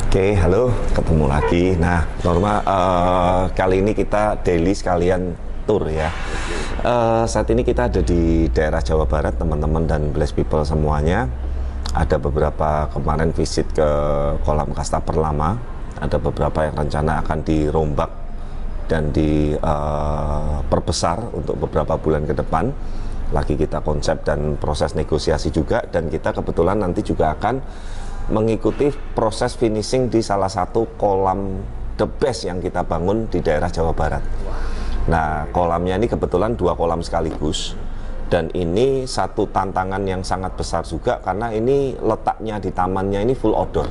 Oke, halo, ketemu lagi. Nah, Norma, kali ini kita daily sekalian tour ya. Saat ini kita ada di daerah Jawa Barat, teman-teman dan Bless People semuanya. Ada beberapa kemarin visit ke kolam Kastaper lama. Ada beberapa yang rencana akan dirombak dan diperbesar untuk beberapa bulan ke depan. Lagi kita konsep dan proses negosiasi juga, dan kita kebetulan nanti juga akan mengikuti proses finishing di salah satu kolam the best yang kita bangun di daerah Jawa Barat. Nah, kolamnya ini kebetulan 2 kolam sekaligus, dan ini satu tantangan yang sangat besar juga karena ini letaknya di tamannya ini full outdoor.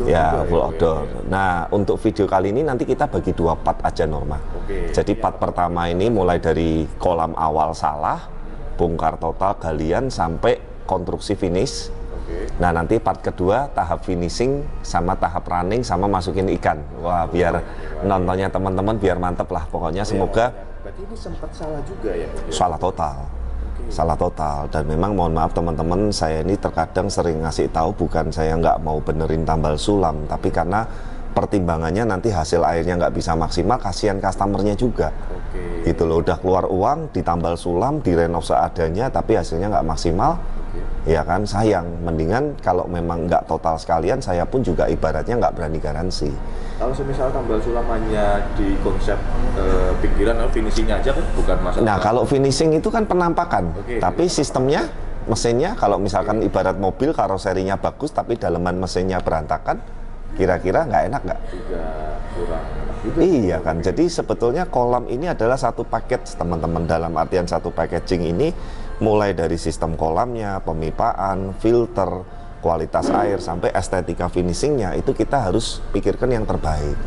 Ya, full outdoor. Nah, untuk video kali ini nanti kita bagi 2 part aja, Norma. Jadi part pertama ini mulai dari kolam awal salah, bongkar total galian sampai konstruksi finish. Nah, nanti part kedua tahap finishing sama tahap running sama masukin ikan. Wah, biar nontonnya teman-teman biar mantep lah pokoknya. Semoga. Berarti ini sempat salah juga ya? Salah total. Salah total. Dan memang mohon maaf teman-teman, saya ini terkadang sering ngasih tahu, bukan saya nggak mau benerin tambal sulam, tapi karena pertimbangannya nanti hasil airnya nggak bisa maksimal, kasihan customernya juga. Gitu loh, udah keluar uang ditambal sulam, direnov seadanya, tapi hasilnya nggak maksimal. Ya kan, sayang. Mendingan kalau memang nggak total sekalian, saya pun juga ibaratnya nggak berani garansi. Kalau semisal tambal sulam hanya di konsep pinggiran atau finishingnya aja kan bukan masalah. Nah, kalau finishing itu kan penampakan, tapi sistemnya, mesinnya, kalau misalkan ibarat mobil karoserinya bagus tapi daleman mesinnya berantakan, kira-kira nggak enak nggak? Juga kurang. Iya kan, jadi sebetulnya kolam ini adalah satu paket teman-teman. Dalam artian satu packaging ini mulai dari sistem kolamnya, pemipaan, filter, kualitas air, sampai estetika finishingnya itu kita harus pikirkan yang terbaik.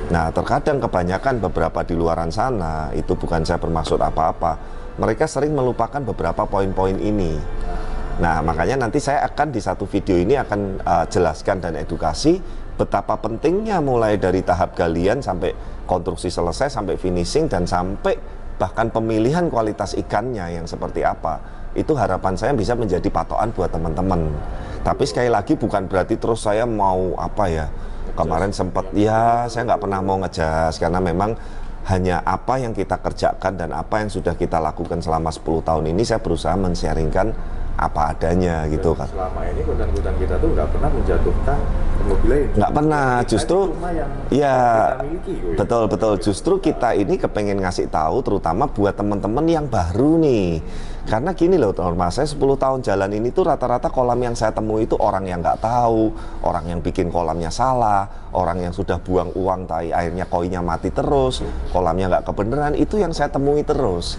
Nah, terkadang kebanyakan beberapa di luaran sana, itu bukan saya bermaksud apa-apa, mereka sering melupakan beberapa poin-poin ini. Nah, makanya nanti saya akan di satu video ini akan jelaskan dan edukasi betapa pentingnya mulai dari tahap galian sampai konstruksi selesai, sampai finishing, dan sampai bahkan pemilihan kualitas ikannya yang seperti apa. Itu harapan saya bisa menjadi patokan buat teman-teman. Tapi sekali lagi bukan berarti terus saya mau apa ya, kemarin sempat ya saya nggak pernah mau ngejas, karena memang hanya apa yang kita kerjakan dan apa yang sudah kita lakukan selama 10 tahun ini, saya berusaha men-sharingkan apa adanya gitu kan. Selama ini konten-konten kita tuh nggak pernah menjatuhkan pemmobil lain. Nggak pernah, justru ya miliki, betul, justru kita ini kepengen ngasih tahu terutama buat teman-teman yang baru nih. Karena gini loh Norma, saya 10 tahun jalan ini tuh rata-rata kolam yang saya temui itu orang yang nggak tahu, orang yang bikin kolamnya salah, orang yang sudah buang uang tai airnya koinya mati terus, kolamnya nggak kebenaran, itu yang saya temui terus.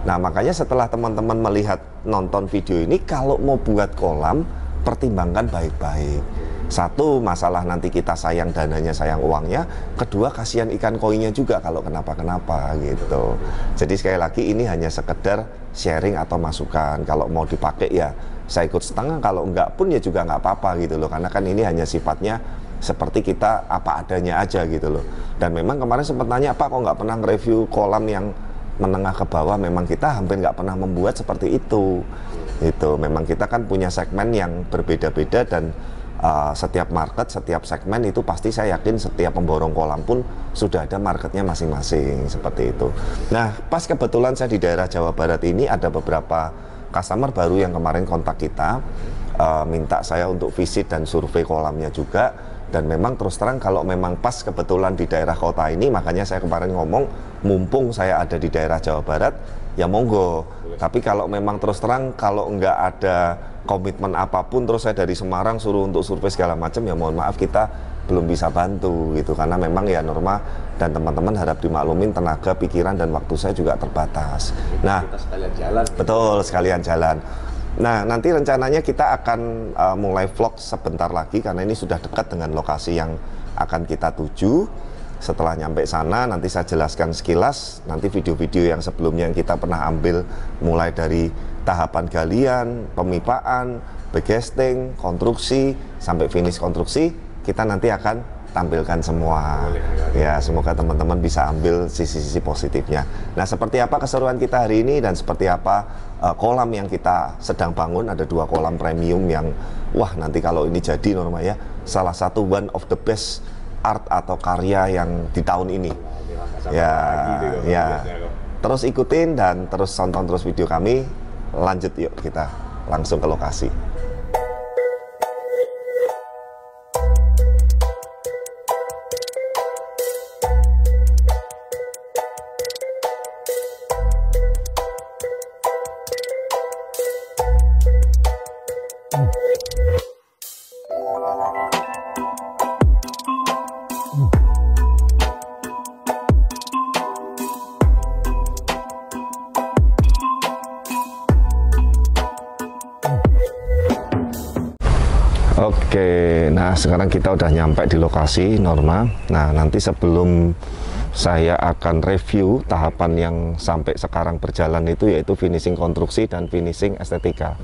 Nah, makanya setelah teman-teman melihat nonton video ini, kalau mau buat kolam pertimbangkan baik-baik. Satu, masalah nanti kita sayang dananya, sayang uangnya. Kedua, kasihan ikan koinya juga kalau kenapa-kenapa gitu. Jadi sekali lagi ini hanya sekedar sharing atau masukan. Kalau mau dipakai ya saya ikut setengah, kalau enggak pun ya juga nggak apa-apa gitu loh. Karena kan ini hanya sifatnya seperti kita apa adanya aja gitu loh. Dan memang kemarin sempat nanya, Pak kok nggak pernah nge-review kolam yang menengah ke bawah? Memang kita hampir nggak pernah membuat seperti itu. Itu memang kita kan punya segmen yang berbeda-beda, dan setiap market, setiap segmen itu pasti saya yakin setiap pemborong kolam pun sudah ada marketnya masing-masing seperti itu. Nah, pas kebetulan saya di daerah Jawa Barat ini ada beberapa customer baru yang kemarin kontak kita, minta saya untuk visit dan survei kolamnya juga. Dan memang terus terang kalau memang pas kebetulan di daerah kota ini, makanya saya kemarin ngomong mumpung saya ada di daerah Jawa Barat, ya monggo. Tapi kalau memang terus terang kalau nggak ada komitmen apapun, terus saya dari Semarang suruh untuk survei segala macam, ya mohon maaf kita belum bisa bantu gitu. Karena memang ya Norma dan teman-teman harap dimaklumin tenaga, pikiran, dan waktu saya juga terbatas. Nah, kita sekalian jalan. Betul, sekalian jalan. Nah, nanti rencananya kita akan mulai vlog sebentar lagi, karena ini sudah dekat dengan lokasi yang akan kita tuju. Setelah nyampe sana, nanti saya jelaskan sekilas, nanti video-video yang sebelumnya yang kita pernah ambil, mulai dari tahapan galian, pemipaan, backcasting, konstruksi, sampai finish konstruksi, kita nanti akan tampilkan semua. Ya, semoga teman-teman bisa ambil sisi-sisi positifnya. Nah, seperti apa keseruan kita hari ini dan seperti apa kolam yang kita sedang bangun. Ada 2 kolam premium yang, wah, nanti kalau ini jadi Norma ya, salah satu one of the best art atau karya yang di tahun ini. Ya, ya. Terus ikutin dan terus tonton terus video kami. Lanjut yuk, kita langsung ke lokasi. Oke, nah sekarang kita udah nyampe di lokasi Norma. Nah, nanti sebelum saya akan review tahapan yang sampai sekarang berjalan itu, yaitu finishing konstruksi dan finishing estetika.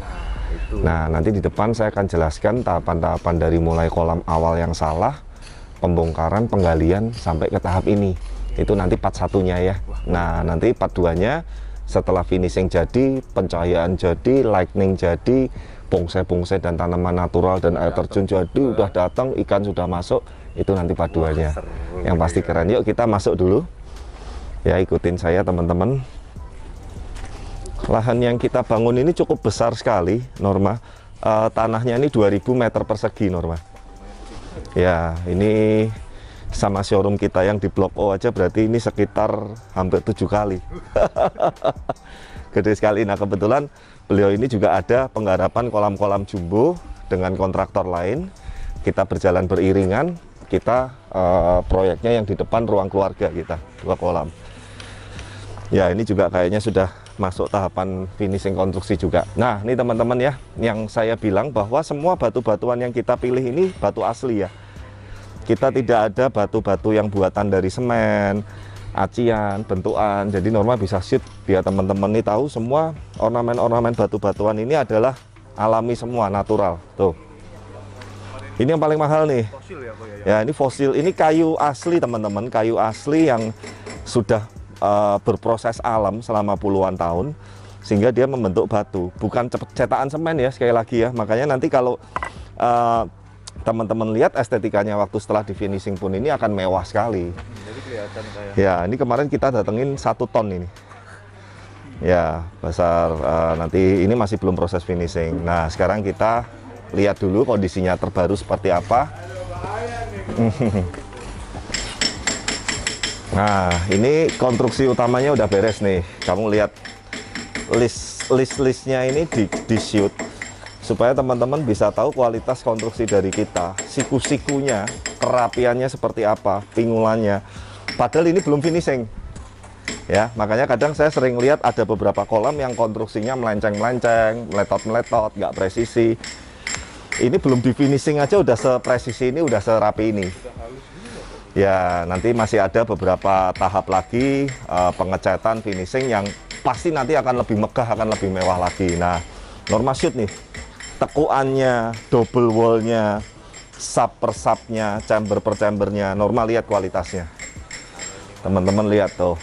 Nah, nanti di depan saya akan jelaskan tahapan-tahapan dari mulai kolam awal yang salah, pembongkaran, penggalian, sampai ke tahap ini. Itu nanti part 1-nya ya. Nah, nanti part 2-nya setelah finishing jadi, pencahayaan jadi, lightning jadi, bonsai-bonsai dan tanaman natural dan air terjun jadi, udah datang, ikan sudah masuk, itu nanti part 2-nya. Yang pasti keren. Yuk kita masuk dulu. Ya, ikutin saya teman-teman. Lahan yang kita bangun ini cukup besar sekali, Norma. Tanahnya ini 2000 meter persegi, Norma. Ya, ini sama showroom kita yang di Blok O aja berarti ini sekitar hampir 7 kali. Gede sekali. Nah, kebetulan beliau ini juga ada penggarapan kolam-kolam jumbo dengan kontraktor lain. Kita berjalan beriringan. Kita proyeknya yang di depan ruang keluarga kita, 2 kolam. Ya, ini juga kayaknya sudah masuk tahapan finishing konstruksi juga. Nah, ini teman-teman ya, yang saya bilang bahwa semua batu-batuan yang kita pilih ini batu asli ya. Kita tidak ada batu-batu yang buatan dari semen, acian, bentukan. Jadi Norma bisa shoot biar teman-teman ini tahu semua ornamen-ornamen batu-batuan ini adalah alami semua, natural. Tuh. Ini yang paling mahal nih. Fosil ya, Pak, ya? Ya, ini fosil. Ini kayu asli teman-teman, kayu asli yang sudah berproses alam selama puluhan tahun sehingga dia membentuk batu. Bukan cetakan semen ya, sekali lagi ya. Makanya nanti kalau teman-teman lihat estetikanya waktu setelah di finishing pun ini akan mewah sekali. Jadi kelihatan kayak... Ya, ini kemarin kita datengin 1 ton ini. Ya, besar. Nanti ini masih belum proses finishing. Nah, sekarang kita lihat dulu kondisinya terbaru seperti apa. Nah, ini konstruksi utamanya udah beres nih. Kamu lihat listnya ini di shoot supaya teman-teman bisa tahu kualitas konstruksi dari kita, siku-sikunya, kerapiannya seperti apa, pingulannya. Padahal ini belum finishing. Ya, makanya kadang saya sering lihat ada beberapa kolam yang konstruksinya melenceng-melenceng, meletot-meletot, nggak presisi. Ini belum di finishing aja udah sepresisi ini, udah serapi ini. Ya, nanti masih ada beberapa tahap lagi pengecatan, finishing yang pasti nanti akan lebih megah, akan lebih mewah lagi. Nah, Norma shoot nih, tekuannya, double wallnya, sub per subnya, chamber per chambernya, Norma lihat kualitasnya. Teman-teman lihat tuh.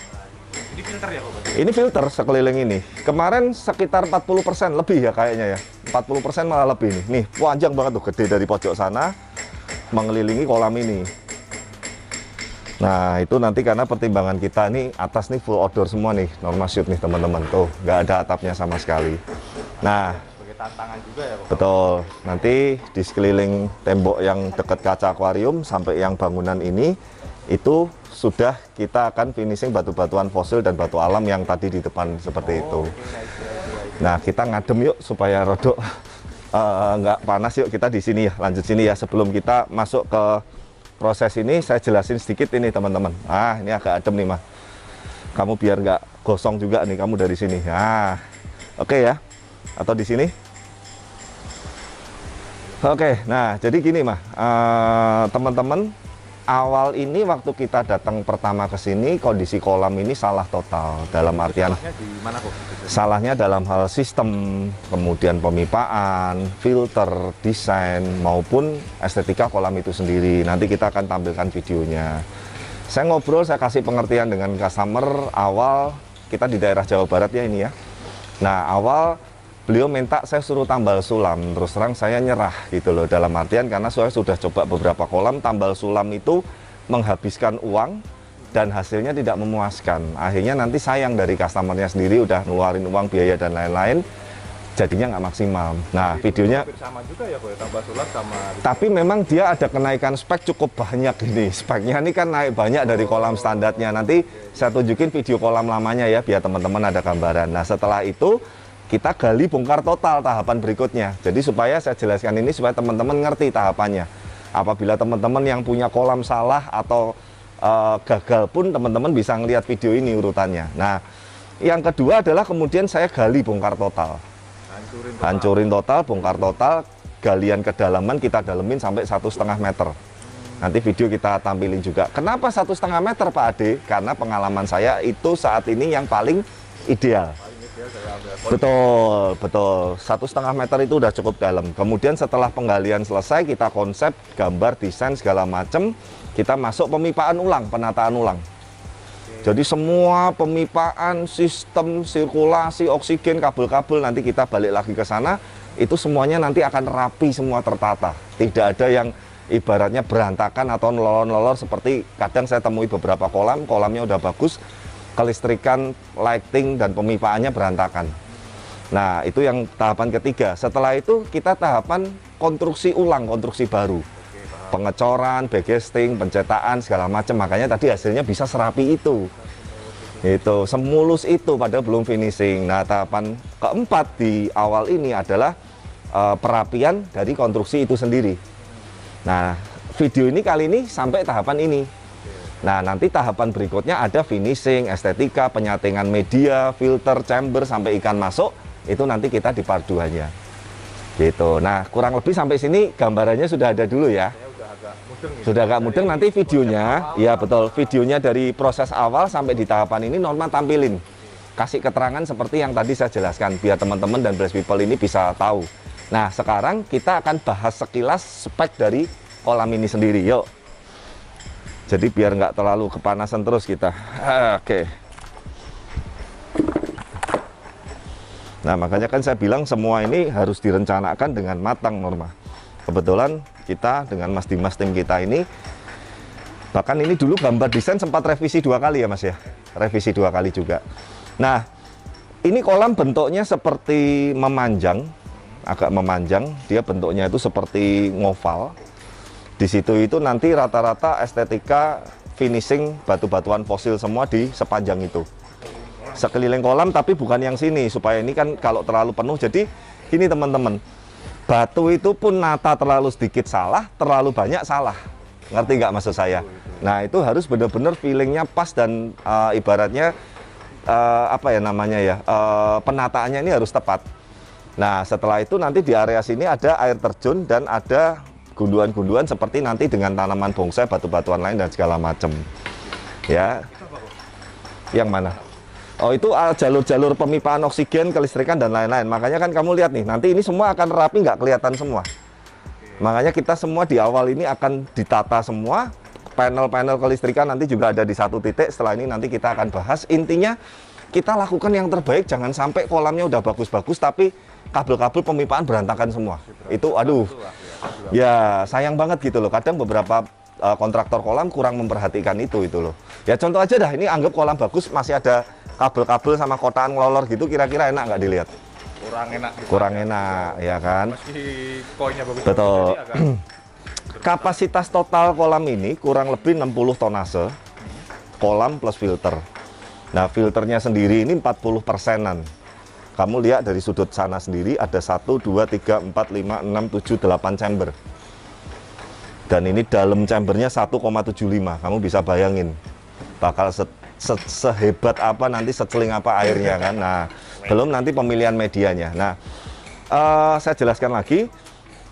Ini filter ya, Pak? Ini filter sekeliling ini. Kemarin sekitar 40% lebih ya kayaknya ya. 40% malah lebih nih. Nih, panjang banget tuh, gede dari pojok sana mengelilingi kolam ini. Nah, itu nanti karena pertimbangan kita nih atas nih full outdoor semua nih, Norma shoot nih teman-teman tuh, nggak ada atapnya sama sekali. Nah, sebagai tantangan juga ya, Pak? Betul. Nanti di sekeliling tembok yang dekat kaca akuarium sampai yang bangunan ini itu sudah kita akan finishing batu-batuan fosil dan batu alam yang tadi di depan seperti itu. Nah, kita ngadem yuk supaya rodok nggak panas. Yuk kita di sini ya, lanjut sini ya. Sebelum kita masuk ke proses ini, saya jelasin sedikit ini teman-teman. Ah, ini agak adem nih mah. Kamu biar nggak gosong juga nih kamu dari sini. Ah, oke ya. Atau di sini. Oke, nah jadi gini mah, teman-teman, awal ini waktu kita datang pertama ke sini, kondisi kolam ini salah total. Dalam artian Salahnya di mana kok? salahnya dalam hal sistem, kemudian pemipaan, filter, desain, maupun estetika kolam itu sendiri. Nanti kita akan tampilkan videonya. Saya ngobrol, saya kasih pengertian dengan customer awal, kita di daerah Jawa Barat ya ini ya. Nah, awal beliau minta saya suruh tambal sulam, terus terang saya nyerah gitu loh, dalam artian karena saya sudah coba beberapa kolam, tambal sulam itu menghabiskan uang dan hasilnya tidak memuaskan. Akhirnya nanti sayang dari customernya sendiri, udah ngeluarin uang, biaya dan lain-lain, jadinya nggak maksimal. Nah, videonya sama juga ya, tambah sulam sama. tapi memang dia ada kenaikan spek cukup banyak ini. Speknya ini kan naik banyak dari kolam standarnya. Nanti saya tunjukin video kolam lamanya ya, biar teman-teman ada gambaran. Nah, setelah itu kita gali bongkar total tahapan berikutnya. Jadi supaya saya jelaskan ini supaya teman-teman ngerti tahapannya. Apabila teman-teman yang punya kolam salah atau gagal pun teman-teman bisa ngelihat video ini urutannya. Nah, yang kedua adalah kemudian saya gali bongkar total. Hancurin total, bongkar total, galian kedalaman kita dalemin sampai 1,5 meter. Nanti video kita tampilin juga. Kenapa 1,5 meter Pak Ade? Karena pengalaman saya itu saat ini yang paling ideal. Betul, betul. 1,5 meter itu udah cukup dalam. Kemudian setelah penggalian selesai, kita konsep, gambar, desain, segala macam. Kita masuk pemipaan ulang, penataan ulang. Jadi semua pemipaan, sistem, sirkulasi, oksigen, kabel-kabel, nanti kita balik lagi ke sana. Itu semuanya nanti akan rapi, semua tertata. Tidak ada yang ibaratnya berantakan atau nolor-nolor seperti kadang saya temui beberapa kolam, kolamnya udah bagus, kelistrikan, lighting, dan pemipaannya berantakan. Nah, itu yang tahapan ketiga. Setelah itu kita tahapan konstruksi ulang, konstruksi baru. Pengecoran, backcasting, pencetaan, segala macam. Makanya tadi hasilnya bisa serapi itu. Itu, semulus itu padahal belum finishing. Nah, tahapan keempat di awal ini adalah perapian dari konstruksi itu sendiri. Nah, video ini kali ini sampai tahapan ini. Nah, nanti tahapan berikutnya ada finishing, estetika, penyatingan media, filter, chamber, sampai ikan masuk. Itu nanti kita di part 2-nya. Gitu. Nah, kurang lebih sampai sini gambarannya sudah ada dulu ya. Sudah agak mudeng, nanti videonya, ya betul, videonya dari proses awal sampai di tahapan ini Norma tampilin. Kasih keterangan seperti yang tadi saya jelaskan, biar teman-teman dan Blast People ini bisa tahu. Nah, sekarang kita akan bahas sekilas spek dari kolam ini sendiri, yuk. Jadi biar nggak terlalu kepanasan terus kita. Oke. Nah, makanya kan saya bilang semua ini harus direncanakan dengan matang, Norma. Kebetulan kita dengan Mas Dimas, tim kita ini, bahkan ini dulu gambar desain sempat revisi 2 kali ya Mas ya. Revisi 2 kali juga. Nah, ini kolam bentuknya seperti memanjang, agak memanjang. Dia bentuknya itu seperti ngoval. Di situ itu nanti rata-rata estetika finishing batu-batuan fosil semua di sepanjang itu. Sekeliling kolam, tapi bukan yang sini, supaya ini kan kalau terlalu penuh. Jadi gini teman-teman, batu itu pun nata terlalu sedikit salah, terlalu banyak salah. Ngerti nggak maksud saya? Nah, itu harus benar-benar feelingnya pas dan ibaratnya apa ya namanya ya, penataannya ini harus tepat. Nah, setelah itu nanti di area sini ada air terjun dan ada gunduan-gunduan seperti nanti dengan tanaman bonsai, batu-batuan lain dan segala macam. Ya. Yang mana? Oh, itu jalur-jalur pemipaan oksigen, kelistrikan dan lain-lain. Makanya kan kamu lihat nih, nanti ini semua akan rapi, nggak kelihatan semua. Makanya kita semua di awal ini akan ditata semua. Panel-panel kelistrikan nanti juga ada di satu titik. Setelah ini nanti kita akan bahas. Intinya kita lakukan yang terbaik, jangan sampai kolamnya udah bagus-bagus tapi kabel-kabel pemipaan berantakan semua. Itu aduh. Ya, sayang banget gitu loh. Kadang beberapa kontraktor kolam kurang memperhatikan itu loh. Ya contoh aja dah, ini anggap kolam bagus masih ada kabel-kabel sama kotaan ngelolor gitu, kira-kira enak nggak dilihat? Kurang enak. Kurang enak, ya kan? Meski koinnya bagus. Betul. Kapasitas total kolam ini kurang lebih 60 tonase. Kolam plus filter. Nah, filternya sendiri ini 40%-an. Kamu lihat dari sudut sana sendiri ada 1, 2, 3, 4, 5, 6, 7, 8 chamber. Dan ini dalam chambernya 1,75. Kamu bisa bayangin. Bakal sehebat apa nanti, seceling apa airnya kan. Nah, belum nanti pemilihan medianya. Nah, saya jelaskan lagi,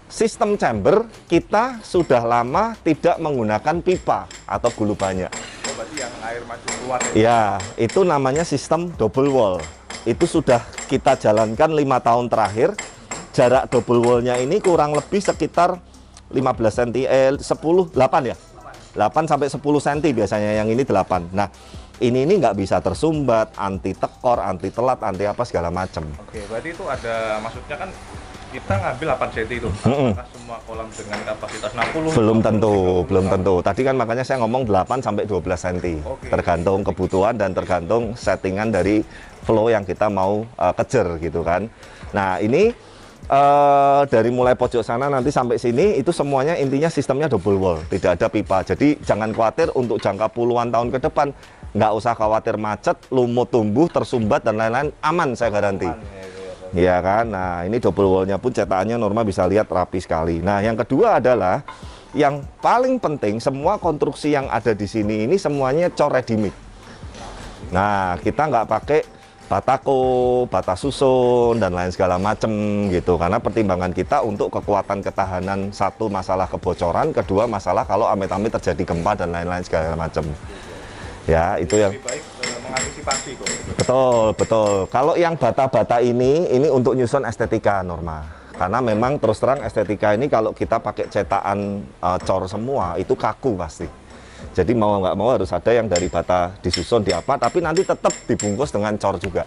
sistem chamber kita sudah lama tidak menggunakan pipa atau gulu banyak. Oh, berarti yang air masuk keluar. Ya, itu namanya sistem double wall. Itu sudah kita jalankan 5 tahun terakhir. Jarak double wallnya ini kurang lebih sekitar 15 cm, 8 ya? 8 sampai 10 cm biasanya, yang ini 8. Nah, ini nggak bisa tersumbat, anti tekor, anti telat, anti apa segala macam. Oke, berarti itu ada, maksudnya kan kita ngambil 8 cm itu. Apakah semua kolam dengan kapasitas 60? Belum tentu, belum tentu. Tadi kan makanya saya ngomong 8 sampai 12 cm. Oke. Tergantung kebutuhan dan tergantung settingan dari flow yang kita mau kejar gitu kan. Nah, ini dari mulai pojok sana nanti sampai sini itu semuanya intinya sistemnya double wall, tidak ada pipa. Jadi jangan khawatir untuk jangka puluhan tahun ke depan, nggak usah khawatir macet, lumut tumbuh, tersumbat dan lain-lain, aman saya garansi. Iya kan. Nah, ini double wallnya pun cetakannya Norma bisa lihat rapi sekali. Nah, yang kedua adalah yang paling penting, semua konstruksi yang ada di sini ini semuanya cor ready made. Nah, kita nggak pakai batako, bata susun dan lain segala macam gitu, karena pertimbangan kita untuk kekuatan ketahanan, satu masalah kebocoran, kedua masalah kalau amit-amit terjadi gempa dan lain-lain segala macam. Ya, itu yang lebih baik mengantisipasi kok. betul. Kalau yang bata-bata ini untuk nyusun estetika Norma. Karena memang terus terang estetika ini kalau kita pakai cetakan cor semua itu kaku pasti. Jadi mau nggak mau harus ada yang dari bata disusun di apa, tapi nanti tetap dibungkus dengan cor juga.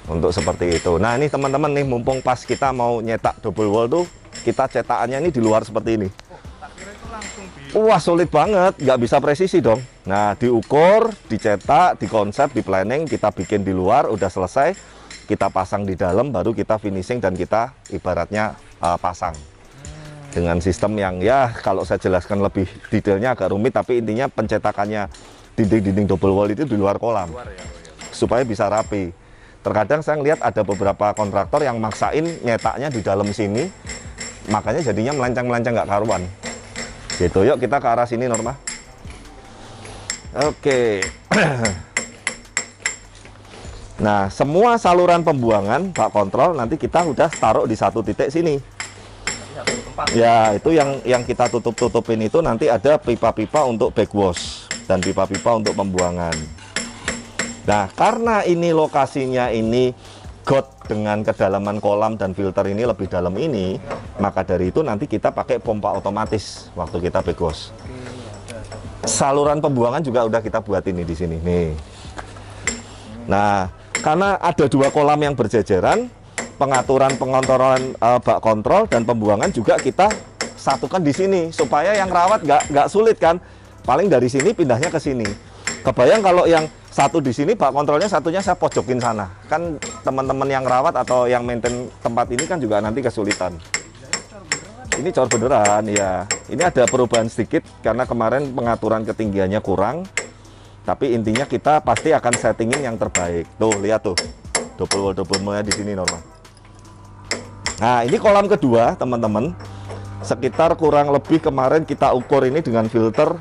Untuk seperti itu. Nah, ini teman-teman nih, mumpung pas kita mau nyetak double wall tuh, kita cetakannya ini di luar seperti ini. Akhirnya itu langsung di... Wah, sulit banget, nggak bisa presisi dong. Nah, diukur, dicetak, dikonsep, di planning, kita bikin di luar, udah selesai, kita pasang di dalam, baru kita finishing dan kita ibaratnya pasang. Dengan sistem yang ya kalau saya jelaskan lebih detailnya agak rumit, tapi intinya pencetakannya dinding-dinding double wall itu di luar kolam supaya bisa rapi. Terkadang saya lihat ada beberapa kontraktor yang maksain nyetaknya di dalam sini, makanya jadinya melenceng-melenceng nggak karuan gitu. Yuk kita ke arah sini Norma. Oke. Nah, semua saluran pembuangan bak kontrol nanti kita udah taruh di satu titik sini. Ya, itu yang kita tutup-tutupin itu nanti ada pipa-pipa untuk backwash dan pipa-pipa untuk pembuangan. Nah, karena ini lokasinya ini got dengan kedalaman kolam dan filter ini lebih dalam ini, maka dari itu nanti kita pakai pompa otomatis waktu kita backwash. Saluran pembuangan juga udah kita buat ini di sini nih. Nah, karena ada 2 kolam yang berjejeran, pengaturan pengontrolan bak kontrol dan pembuangan juga kita satukan di sini supaya yang rawat nggak sulit kan. Paling dari sini pindahnya ke sini. Kebayang kalau yang satu di sini bak kontrolnya satunya saya pojokin sana, kan teman-teman yang rawat atau yang maintain tempat ini kan juga nanti kesulitan. Ini cor beneran ya. Ini ada perubahan sedikit karena kemarin pengaturan ketinggiannya kurang, tapi intinya kita pasti akan settingin yang terbaik. Tuh lihat tuh, double wall di sini Norma. Nah, ini kolam kedua, teman-teman. Sekitar kurang lebih kemarin kita ukur ini dengan filter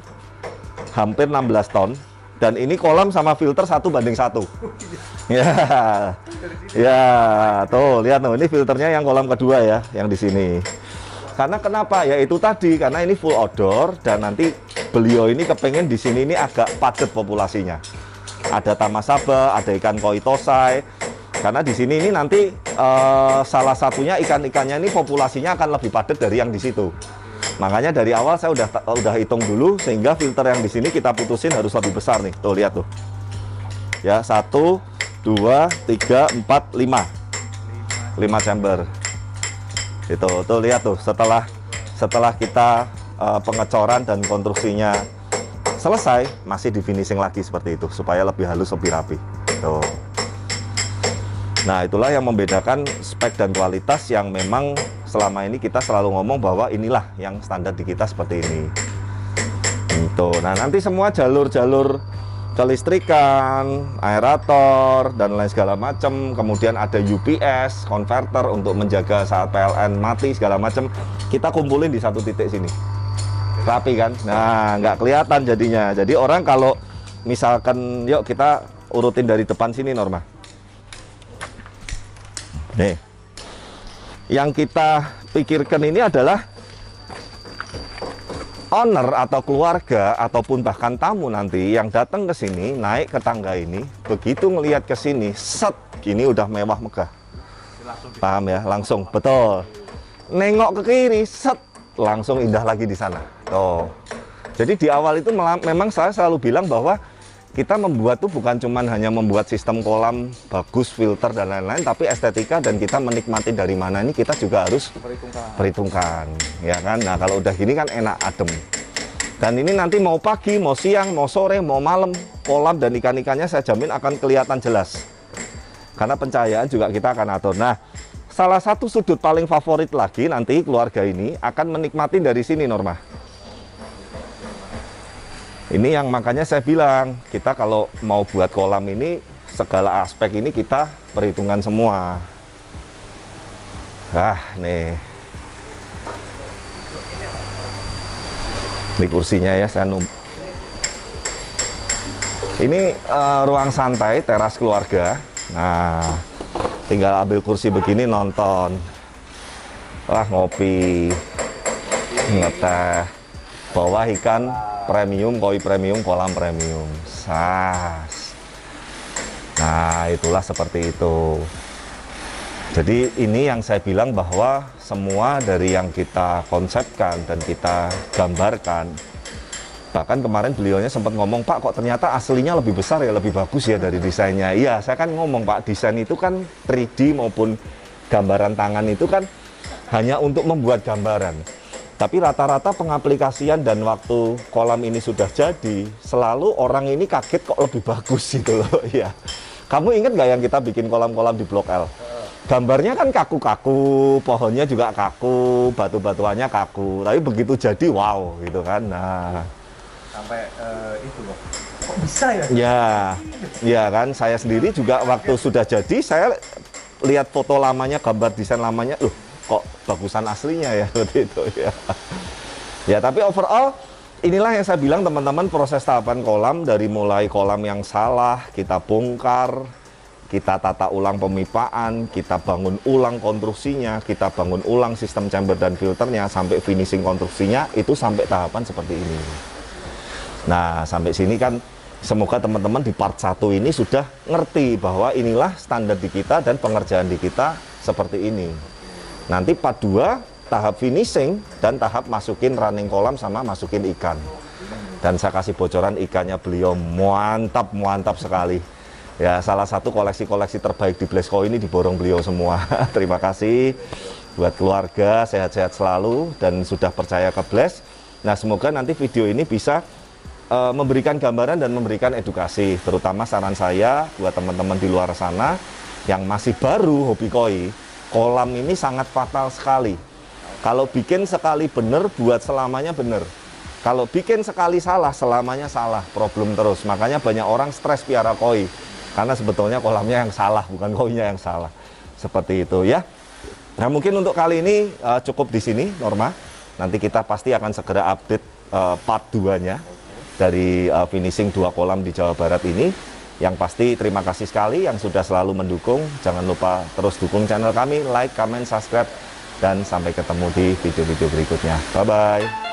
hampir 16 ton. Dan ini kolam sama filter 1:1. Ya, ya, tuh lihat tuh, ini filternya yang kolam kedua ya, yang di sini. Karena kenapa? Ya itu tadi, karena ini full outdoor dan nanti beliau ini kepengen di sini ini agak padat populasinya. Ada tamasaba, ada ikan koi tosai. Karena di sini ini nanti salah satunya ikan-ikannya ini populasinya akan lebih padat dari yang di situ. Makanya dari awal saya udah hitung dulu sehingga filter yang di sini kita putusin harus lebih besar nih. Tuh lihat tuh. Ya, 1 2 3 4 5. 5 chamber. Itu tuh lihat tuh, setelah kita pengecoran dan konstruksinya selesai, masih di finishing lagi seperti itu supaya lebih halus, lebih rapi. Tuh. Nah, itulah yang membedakan spek dan kualitas yang memang selama ini kita selalu ngomong bahwa inilah yang standar di kita seperti ini. Gitu. Nah, nanti semua jalur-jalur kelistrikan, aerator, dan lain segala macam. Kemudian ada UPS, converter untuk menjaga saat PLN mati segala macam. Kita kumpulin di satu titik sini. Rapi kan? Nah, nggak kelihatan jadinya. Jadi orang kalau misalkan, yuk kita urutin dari depan sini Norma. Nih, yang kita pikirkan ini adalah owner atau keluarga ataupun bahkan tamu nanti yang datang ke sini, naik ke tangga ini, begitu ngelihat ke sini, set, gini udah mewah megah. Paham ya? Langsung, betul. Nengok ke kiri, set, langsung indah lagi di sana. Tuh. Jadi di awal itu memang saya selalu bilang bahwa kita membuat tuh bukan cuman hanya membuat sistem kolam bagus, filter dan lain-lain, tapi estetika dan kita menikmati dari mana ini kita juga harus perhitungkan, ya kan? Nah kalau udah gini kan enak, adem. Dan ini nanti mau pagi, mau siang, mau sore, mau malam, kolam dan ikan-ikannya saya jamin akan kelihatan jelas. Karena pencahayaan juga kita akan atur. Nah, salah satu sudut paling favorit lagi nanti keluarga ini akan menikmati dari sini, Norma. Ini yang makanya saya bilang, kita kalau mau buat kolam ini, segala aspek ini kita perhitungan semua. Nih. Ini kursinya ya, saya Ini ruang santai, teras keluarga. Nah, tinggal ambil kursi begini nonton. Ngopi, ngeteh, bawah ikan premium, koi premium, kolam premium. Sas. Nah, itulah seperti itu. Jadi ini yang saya bilang bahwa semua dari yang kita konsepkan dan kita gambarkan, bahkan kemarin beliaunya sempat ngomong, Pak kok ternyata aslinya lebih besar ya, lebih bagus ya dari desainnya. Iya, saya kan ngomong Pak, desain itu kan 3D maupun gambaran tangan itu kan hanya untuk membuat gambaran. Tapi rata-rata pengaplikasian dan waktu kolam ini sudah jadi, selalu orang ini kaget kok lebih bagus gitu loh. Ya, kamu ingat nggak yang kita bikin kolam-kolam di Blok L? Gambarnya kan kaku-kaku, pohonnya juga kaku, batu-batuannya kaku. Tapi begitu jadi, wow gitu kan. Nah, sampai itu loh. Kok bisa ya? Ya kan. Saya sendiri juga waktu sudah jadi, saya lihat foto lamanya, gambar desain lamanya, loh. Kok bagusan aslinya ya seperti itu ya. Ya tapi overall inilah yang saya bilang teman-teman, proses tahapan kolam dari mulai kolam yang salah kita bongkar, kita tata ulang pemipaan, kita bangun ulang konstruksinya, kita bangun ulang sistem chamber dan filternya sampai finishing konstruksinya, itu sampai tahapan seperti ini. Nah sampai sini kan semoga teman-teman di part 1 ini sudah ngerti bahwa inilah standar di kita dan pengerjaan di kita seperti ini. Nanti part 2 tahap finishing dan tahap masukin running kolam sama masukin ikan. Dan saya kasih bocoran ikannya beliau mantap sekali. Ya salah satu koleksi-koleksi terbaik di Blesco ini diborong beliau semua. Terima kasih buat keluarga, sehat-sehat selalu dan sudah percaya ke Bles. Nah semoga nanti video ini bisa memberikan gambaran dan memberikan edukasi. Terutama saran saya buat teman-teman di luar sana yang masih baru hobi koi. Kolam ini sangat fatal sekali. Kalau bikin sekali benar, buat selamanya benar. Kalau bikin sekali salah, selamanya salah. Problem terus. Makanya banyak orang stres piara koi. Karena sebetulnya kolamnya yang salah, bukan koinya yang salah. Seperti itu ya. Nah mungkin untuk kali ini cukup di sini, Norma. Nanti kita pasti akan segera update part 2-nya dari finishing 2 kolam di Jawa Barat ini. Yang pasti terima kasih sekali yang sudah selalu mendukung. Jangan lupa terus dukung channel kami, like, comment, subscribe, dan sampai ketemu di video-video berikutnya. Bye-bye.